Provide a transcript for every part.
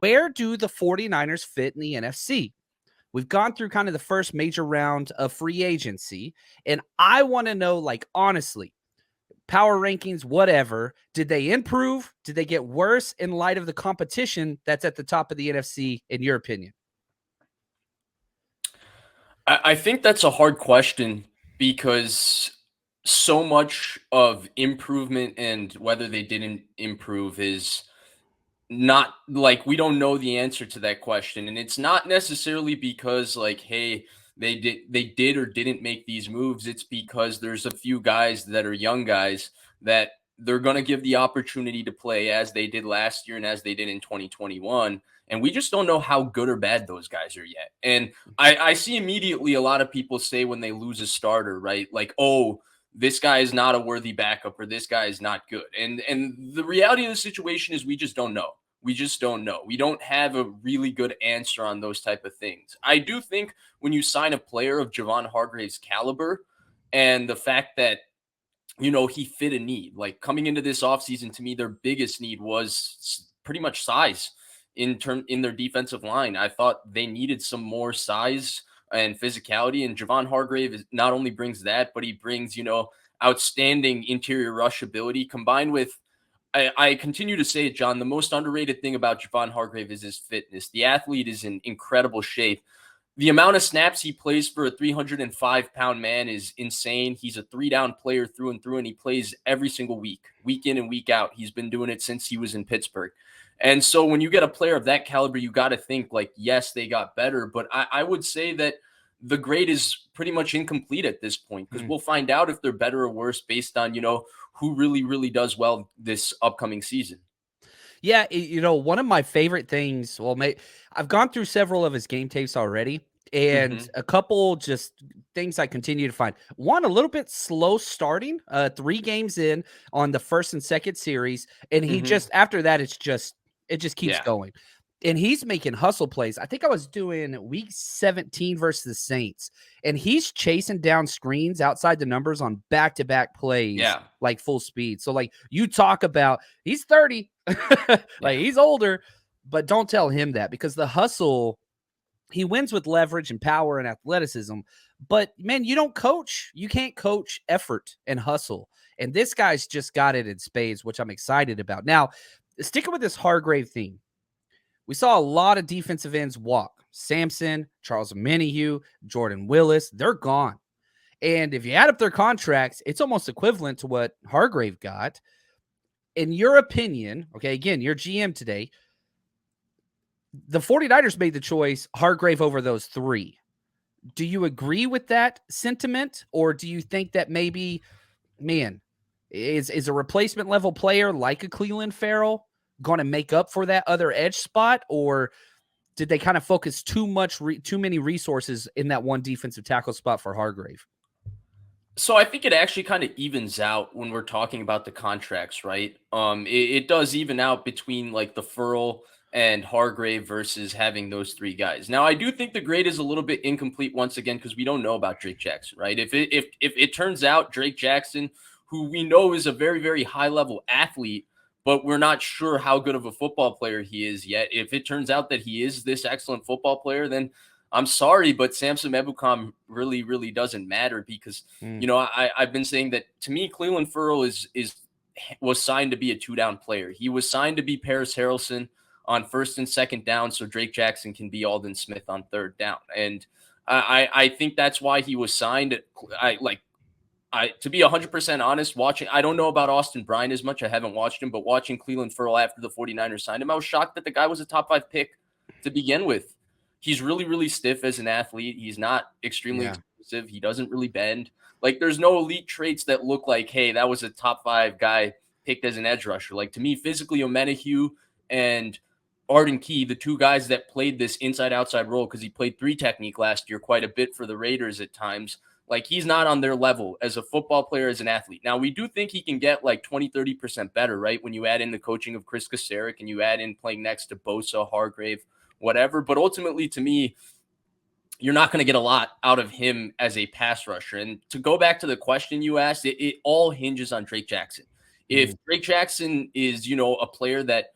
Where do the 49ers fit in the NFC? We've gone through kind of the first major round of free agency, and I want to know, like, honestly, power rankings, whatever, did they improve? Did they get worse in light of the competition that's at the top of the NFC, in your opinion? I think that's a hard question because so much of improvement and whether they didn't improve is not like we don't know the answer to that question. And it's not necessarily because like, hey, they did or didn't make these moves. It's because there's a few guys that are young guys that they're going to give the opportunity to play as they did last year and as they did in 2021. And we just don't know how good or bad those guys are yet. And I see immediately a lot of people say when they lose a starter, right? Like, oh, this guy is not a worthy backup or this guy is not good. And the reality of the situation is we just don't know. We just don't know. We don't have a really good answer on those type of things. I do think when you sign a player of Javon Hargrave's caliber and the fact that he fit a need. Like coming into this offseason, to me, their biggest need was pretty much size in their defensive line. I thought they needed some more size and physicality, and Javon Hargrave not only brings that, but he brings outstanding interior rush ability combined with. I continue to say it, John. The most underrated thing about Javon Hargrave is his fitness. The athlete is in incredible shape. The amount of snaps he plays for a 305-pound man is insane. He's a three-down player through and through, and he plays every single week in and week out. He's been doing it since he was in Pittsburgh. And so when you get a player of that caliber, you got to think like, yes, they got better. But I would say that the grade is pretty much incomplete at this point because we'll find out if they're better or worse based on, who really, really does well this upcoming season. Yeah, one of my favorite things, well, I've gone through several of his game tapes already, and Mm-hmm. a couple just things I continue to find. One, a little bit slow starting, 3 games in on the first and second series, and he Mm-hmm. just after that, it just keeps Yeah. going. And he's making hustle plays. I think I was doing week 17 versus the Saints, and he's chasing down screens outside the numbers on back-to-back plays, Yeah. like full speed. So, like, you talk about he's 30, like Yeah. he's older, but don't tell him that because the hustle, he wins with leverage and power and athleticism. But man, you don't coach. You can't coach effort and hustle. And this guy's just got it in spades, which I'm excited about. Now, sticking with this Hargrave theme, we saw a lot of defensive ends walk. Sampson, Charles Menahue, Jordan Willis, they're gone. And if you add up their contracts, it's almost equivalent to what Hargrave got. In your opinion, okay, again, you're GM today, the 49ers made the choice Hargrave over those 3. Do you agree with that sentiment? Or do you think that maybe, man, is a replacement level player like a Cleveland Farrell going to make up for that other edge spot? Or did they kind of focus too many resources in that one defensive tackle spot for Hargrave? So I think it actually kind of evens out when we're talking about the contracts, right? It does even out between like the Furl and Hargrave versus having those 3 guys. Now I do think the grade is a little bit incomplete once again because we don't know about Drake Jackson, right? If it turns out Drake Jackson, who we know is a very very high level athlete, but we're not sure how good of a football player he is yet. If it turns out that he is this excellent football player, then I'm sorry, but Samson Ebukam really, really doesn't matter because Mm. I've been saying that to me, Cleveland Furl was signed to be a 2-down player. He was signed to be Paris Harrelson on first and second down, so Drake Jackson can be Alden Smith on third down. And I think that's why he was signed. To be 100% honest, I don't know about Austin Bryant as much. I haven't watched him, but watching Cleveland Furl after the 49ers signed him, I was shocked that the guy was a top 5 pick to begin with. He's really, really stiff as an athlete. He's not extremely Yeah. explosive. He doesn't really bend. Like, there's no elite traits that look like, hey, that was a top 5 guy picked as an edge rusher. Like, to me, physically, Omenahue and Arden Key, the 2 guys that played this inside-outside role, because he played 3 technique last year quite a bit for the Raiders at times. Like, he's not on their level as a football player, as an athlete. Now, we do think he can get like 20, 30% better, right? When you add in the coaching of Chris Kasarik and you add in playing next to Bosa, Hargrave, whatever. But ultimately, to me, you're not going to get a lot out of him as a pass rusher. And to go back to the question you asked, it all hinges on Drake Jackson. If Mm. Drake Jackson is, a player that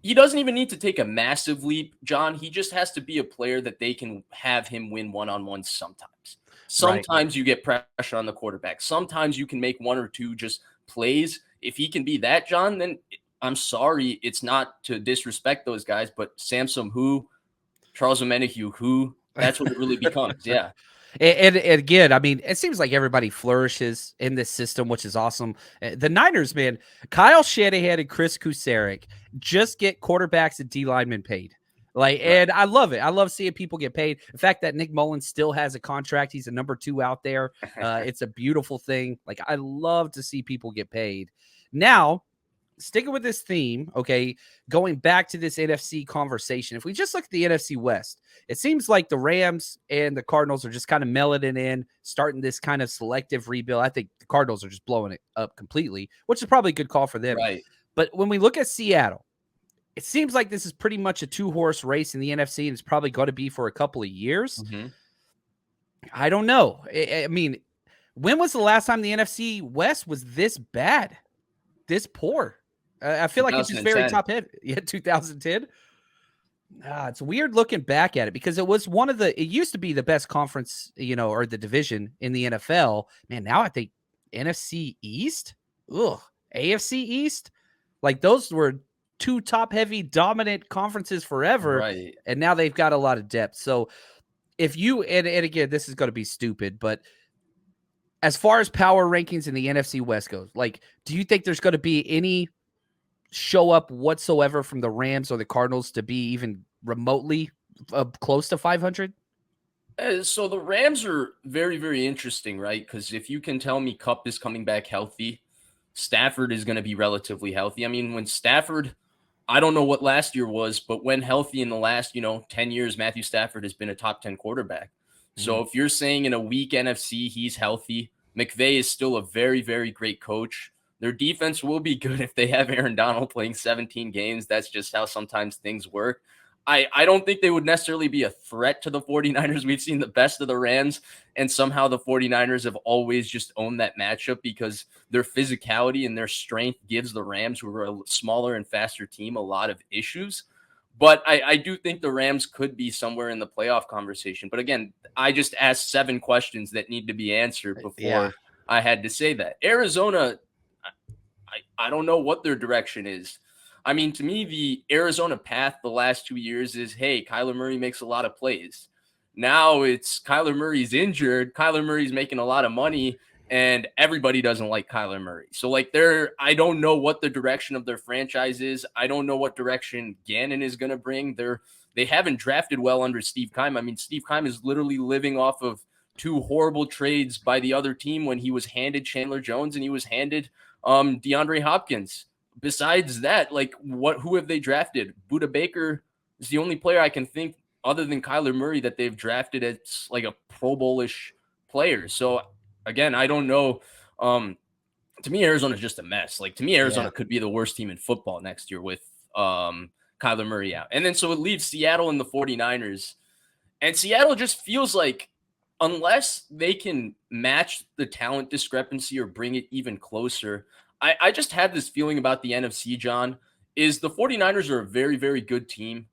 he doesn't even need to take a massive leap, John. He just has to be a player that they can have him win one-on-ones sometimes. Right. Sometimes you get pressure on the quarterback. Sometimes you can make one or two just plays. If he can be that, John, then I'm sorry. It's not to disrespect those guys, but Samson who, Charles Omenihu who, that's what it really becomes. Yeah. And again, I mean, it seems like everybody flourishes in this system, which is awesome. The Niners, man, Kyle Shanahan and Chris Kusarek just get quarterbacks and D linemen paid. Like, Right. and I love it. I love seeing people get paid. The fact that Nick Mullins still has a contract, he's a number 2 out there. It's a beautiful thing. Like, I love to see people get paid. Now, sticking with this theme, okay, going back to this NFC conversation, if we just look at the NFC West, it seems like the Rams and the Cardinals are just kind of melding in, starting this kind of selective rebuild. I think the Cardinals are just blowing it up completely, which is probably a good call for them. Right. But when we look at Seattle, it seems like this is pretty much a 2-horse race in the NFC, and it's probably going to be for a couple of years. Mm-hmm. I don't know. I mean, when was the last time the NFC West was this bad, this poor? I feel like it's just very 2010. top heavy. Yeah, 2010. It's weird looking back at it because it was it used to be the best conference, or the division in the NFL. Man, now I think NFC East, AFC East, like those were 2 top heavy dominant conferences forever. Right. And now they've got a lot of depth. So if you, and again, this is going to be stupid, but as far as power rankings in the NFC West goes, like, do you think there's going to be any show up whatsoever from the Rams or the Cardinals to be even remotely close to 500? So the Rams are very, very interesting, right? Because if you can tell me Cup is coming back healthy, Stafford is going to be relatively healthy. I mean, when Stafford, I don't know what last year was, but when healthy in the last, 10 years, Matthew Stafford has been a top 10 quarterback. So if you're saying in a weak NFC, he's healthy, McVay is still a very, very great coach. Their defense will be good if they have Aaron Donald playing 17 games. That's just how sometimes things work. I don't think they would necessarily be a threat to the 49ers. We've seen the best of the Rams, and somehow the 49ers have always just owned that matchup because their physicality and their strength gives the Rams, who are a smaller and faster team, a lot of issues. But I do think the Rams could be somewhere in the playoff conversation. But again, I just asked 7 questions that need to be answered before I had to say that. Arizona, I don't know what their direction is. I mean, to me, the Arizona path the last 2 years is, hey, Kyler Murray makes a lot of plays. Now it's Kyler Murray's injured. Kyler Murray's making a lot of money, and everybody doesn't like Kyler Murray. So, I don't know what the direction of their franchise is. I don't know what direction Gannon is going to bring. They haven't drafted well under Steve Keim. I mean, Steve Keim is literally living off of 2 horrible trades by the other team when he was handed Chandler Jones and he was handed DeAndre Hopkins. Besides that, who have they drafted? Budda Baker is the only player I can think other than Kyler Murray that they've drafted as like a Pro Bowl-ish player. So again, I don't know. To me, Arizona's just a mess. To me, Arizona could be the worst team in football next year with Kyler Murray out. And then so it leaves Seattle and the 49ers. And Seattle just feels like unless they can match the talent discrepancy or bring it even closer, I just have this feeling about the NFC, John, is the 49ers are a very, very good team.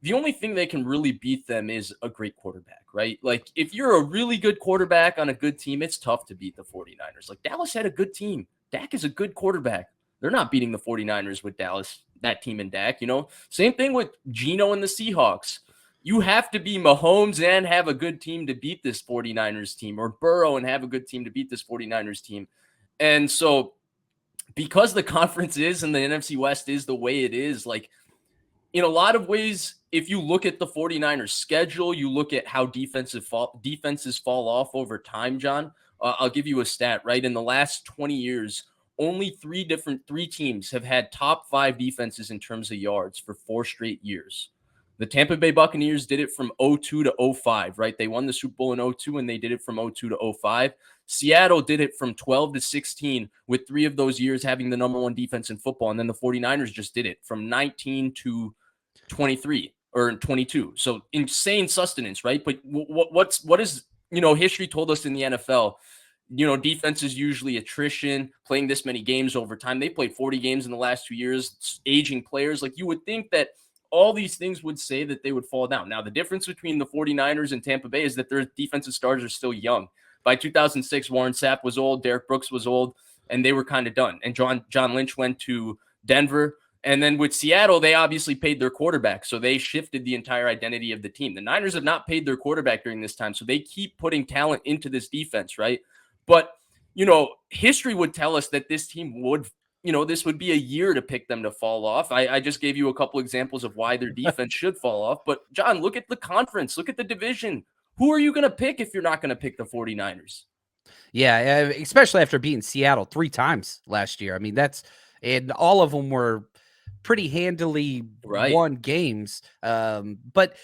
The only thing they can really beat them is a great quarterback, right? If you're a really good quarterback on a good team, it's tough to beat the 49ers. Dallas had a good team. Dak is a good quarterback. They're not beating the 49ers with Dallas, that team and Dak, Same thing with Geno and the Seahawks. You have to be Mahomes and have a good team to beat this 49ers team, or Burrow and have a good team to beat this 49ers team. And so because the conference is and the NFC West is the way it is, in a lot of ways, if you look at the 49ers schedule, you look at how defenses fall off over time, John, I'll give you a stat, right? In the last 20 years, only 3 teams have had top 5 defenses in terms of yards for 4 straight years. The Tampa Bay Buccaneers did it from 02 to 05, right? They won the Super Bowl in 02, and they did it from 02 to 05. Seattle did it from 12 to 16, with 3 of those years having the number 1 defense in football. And then the 49ers just did it from 19 to 23 or 22. So insane sustenance, right? But what is, history told us in the NFL, defense is usually attrition, playing this many games over time. They played 40 games in the last 2 years, aging players. Like, you would think that all these things would say that they would fall down. Now, the difference between the 49ers and Tampa Bay is that their defensive stars are still young. By 2006, Warren Sapp was old, Derek Brooks was old, and they were kind of done. And John Lynch went to Denver. And then with Seattle, they obviously paid their quarterback, so they shifted the entire identity of the team. The Niners have not paid their quarterback during this time, so they keep putting talent into this defense, right? But, history would tell us that this team would, this would be a year to pick them to fall off. I just gave you a couple examples of why their defense should fall off. But, John, look at the conference. Look at the division. Who are you going to pick if you're not going to pick the 49ers? Yeah, especially after beating Seattle 3 times last year. I mean, and all of them were pretty handily won games. But